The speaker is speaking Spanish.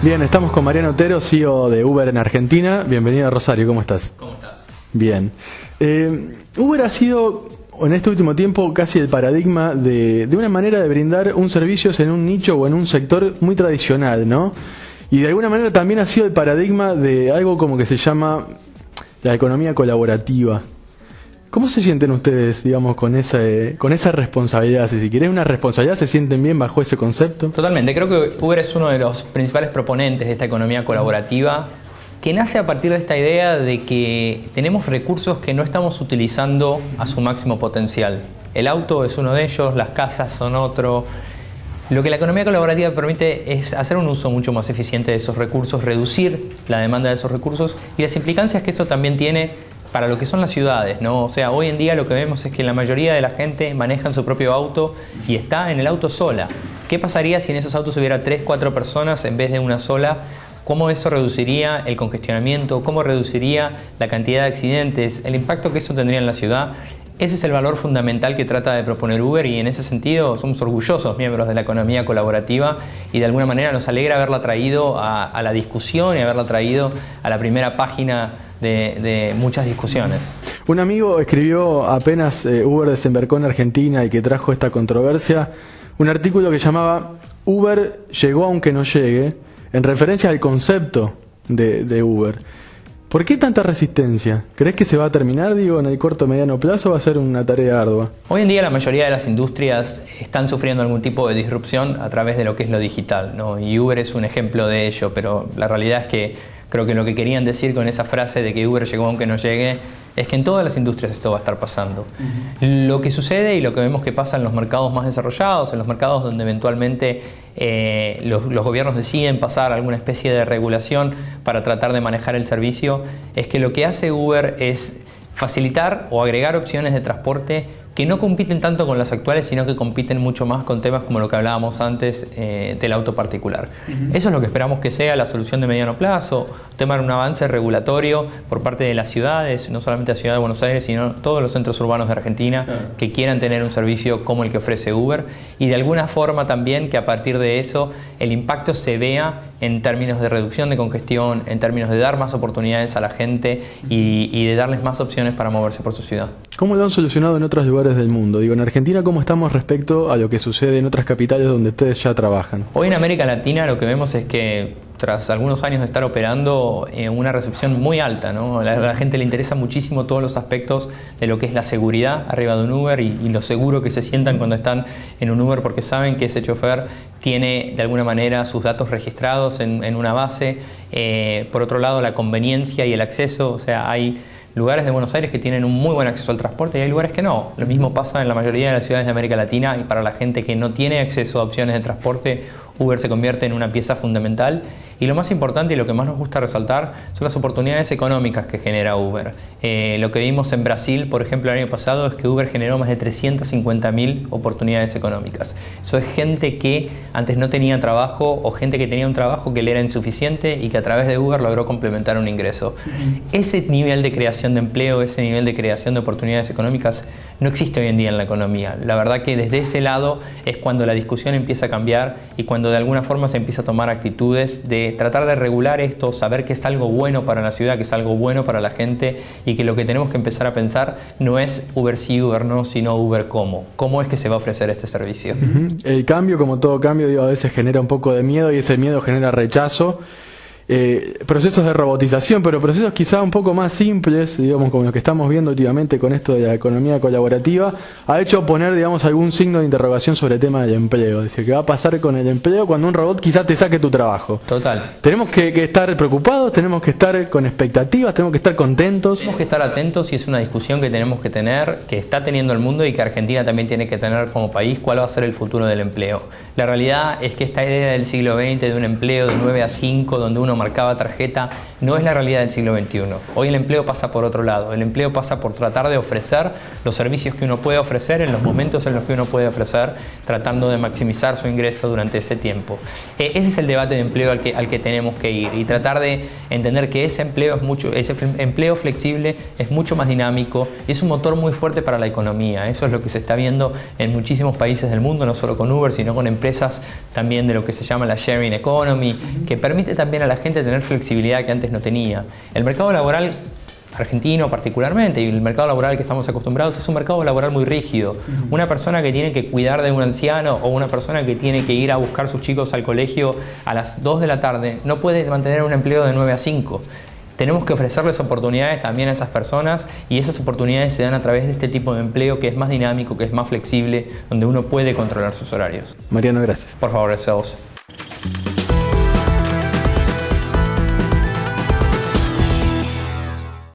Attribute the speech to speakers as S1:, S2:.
S1: Bien, estamos con Mariano Otero, CEO de Uber en Argentina. Bienvenido a Rosario, ¿cómo estás?
S2: ¿Cómo estás?
S1: Bien. Uber ha sido, en este último tiempo, casi el paradigma de una manera de brindar un servicio en un nicho o en un sector muy tradicional, ¿no? Y de alguna manera también ha sido el paradigma de algo como que se llama la economía colaborativa. ¿Cómo se sienten ustedes, digamos, con esa responsabilidad? Si quieren una responsabilidad, ¿se sienten bien bajo ese concepto?
S2: Totalmente. Creo que Uber es uno de los principales proponentes de esta economía colaborativa, que nace a partir de esta idea de que tenemos recursos que no estamos utilizando a su máximo potencial. El auto es uno de ellos, las casas son otro. Lo que la economía colaborativa permite es hacer un uso mucho más eficiente de esos recursos, reducir la demanda de esos recursos y las implicancias que eso también tiene para lo que son las ciudades, ¿no? O sea, hoy en día lo que vemos es que la mayoría de la gente maneja su propio auto y está en el auto sola. ¿Qué pasaría si en esos autos hubiera 3, 4 personas en vez de una sola? ¿Cómo eso reduciría el congestionamiento? ¿Cómo reduciría la cantidad de accidentes? ¿El impacto que eso tendría en la ciudad? Ese es el valor fundamental que trata de proponer Uber y en ese sentido somos orgullosos miembros de la economía colaborativa y de alguna manera nos alegra haberla traído a la discusión y haberla traído a la primera página de muchas discusiones.
S1: Un amigo escribió apenas Uber desembarcó en Argentina y que trajo esta controversia, un artículo que llamaba Uber llegó aunque no llegue, en referencia al concepto de Uber. ¿Por qué tanta resistencia? ¿Crees que se va a terminar, digo, en el corto o mediano plazo o va a ser una tarea ardua?
S2: Hoy en día la mayoría de las industrias están sufriendo algún tipo de disrupción a través de lo que es lo digital, ¿no? Y Uber es un ejemplo de ello, pero la realidad es que creo que lo que querían decir con esa frase de que Uber llegó aunque no llegue es que en todas las industrias esto va a estar pasando. Lo que sucede y lo que vemos que pasa en los mercados más desarrollados, en los mercados donde eventualmente los gobiernos deciden pasar alguna especie de regulación para tratar de manejar el servicio, es que lo que hace Uber es facilitar o agregar opciones de transporte que no compiten tanto con las actuales, sino que compiten mucho más con temas como lo que hablábamos antes del auto particular. Eso es lo que esperamos que sea la solución de mediano plazo, tema de un avance regulatorio por parte de las ciudades, no solamente la ciudad de Buenos Aires, sino todos los centros urbanos de Argentina que quieran tener un servicio como el que ofrece Uber y de alguna forma también que a partir de eso el impacto se vea en términos de reducción de congestión, en términos de dar más oportunidades a la gente y de darles más opciones para moverse por su ciudad.
S1: ¿Cómo lo han solucionado en otros lugares del mundo? Digo, en Argentina, ¿cómo estamos respecto a lo que sucede en otras capitales donde ustedes ya trabajan?
S2: Hoy en América Latina lo que vemos es que tras algunos años de estar operando una recepción muy alta, ¿no? A la gente le interesa muchísimo todos los aspectos de lo que es la seguridad arriba de un Uber y lo seguro que se sientan cuando están en un Uber porque saben que ese chofer tiene de alguna manera sus datos registrados en una base. Por otro lado, la conveniencia y el acceso, o sea, hay lugares de Buenos Aires que tienen un muy buen acceso al transporte y hay lugares que no. Lo mismo pasa en la mayoría de las ciudades de América Latina y para la gente que no tiene acceso a opciones de transporte, Uber se convierte en una pieza fundamental. Y lo más importante y lo que más nos gusta resaltar son las oportunidades económicas que genera Uber. Lo que vimos en Brasil, por ejemplo, el año pasado, es que Uber generó más de 350.000 oportunidades económicas. Eso es gente que antes no tenía trabajo o gente que tenía un trabajo que le era insuficiente y que a través de Uber logró complementar un ingreso. Ese nivel de creación de empleo, ese nivel de creación de oportunidades económicas no existe hoy en día en la economía. La verdad que desde ese lado es cuando la discusión empieza a cambiar y cuando de alguna forma se empieza a tomar actitudes de tratar de regular esto, saber que es algo bueno para la ciudad, que es algo bueno para la gente y que lo que tenemos que empezar a pensar no es Uber sí, Uber no, sino Uber cómo. ¿Cómo es que se va a ofrecer este servicio?
S1: El cambio, como todo cambio, digo, a veces genera un poco de miedo y ese miedo genera rechazo. Procesos de robotización, pero procesos quizá un poco más simples, digamos, como lo que estamos viendo últimamente con esto de la economía colaborativa, ha hecho poner, digamos, algún signo de interrogación sobre el tema del empleo. Es decir, ¿qué va a pasar con el empleo cuando un robot quizá te saque tu trabajo?
S2: Total.
S1: Tenemos que estar preocupados, tenemos que estar con expectativas, tenemos que estar contentos.
S2: Tenemos que estar atentos y es una discusión que tenemos que tener, que está teniendo el mundo y que Argentina también tiene que tener como país, cuál va a ser el futuro del empleo. La realidad es que esta idea del siglo XX de un empleo de 9 a 5, donde uno uno marcaba tarjeta, no es la realidad del siglo XXI. Hoy el empleo pasa por otro lado. El empleo pasa por tratar de ofrecer los servicios que uno puede ofrecer en los momentos en los que uno puede ofrecer, tratando de maximizar su ingreso durante ese tiempo. Ese es el debate de empleo al que tenemos que ir, y tratar de entender que ese empleo flexible es mucho más dinámico y es un motor muy fuerte para la economía. Eso es lo que se está viendo en muchísimos países del mundo, no solo con Uber, sino con empresas también de lo que se llama la sharing economy, que permite también a la gente tener flexibilidad que antes no tenía. El mercado laboral argentino particularmente, y el mercado laboral que estamos acostumbrados, es un mercado laboral muy rígido. Una persona que tiene que cuidar de un anciano o una persona que tiene que ir a buscar a sus chicos al colegio a las 2 de la tarde no puede mantener un empleo de 9 a 5. Tenemos que ofrecerles oportunidades también a esas personas, y esas oportunidades se dan a través de este tipo de empleo que es más dinámico, que es más flexible, donde uno puede controlar sus horarios.
S1: Mariano, gracias.
S2: Por favor, deseos.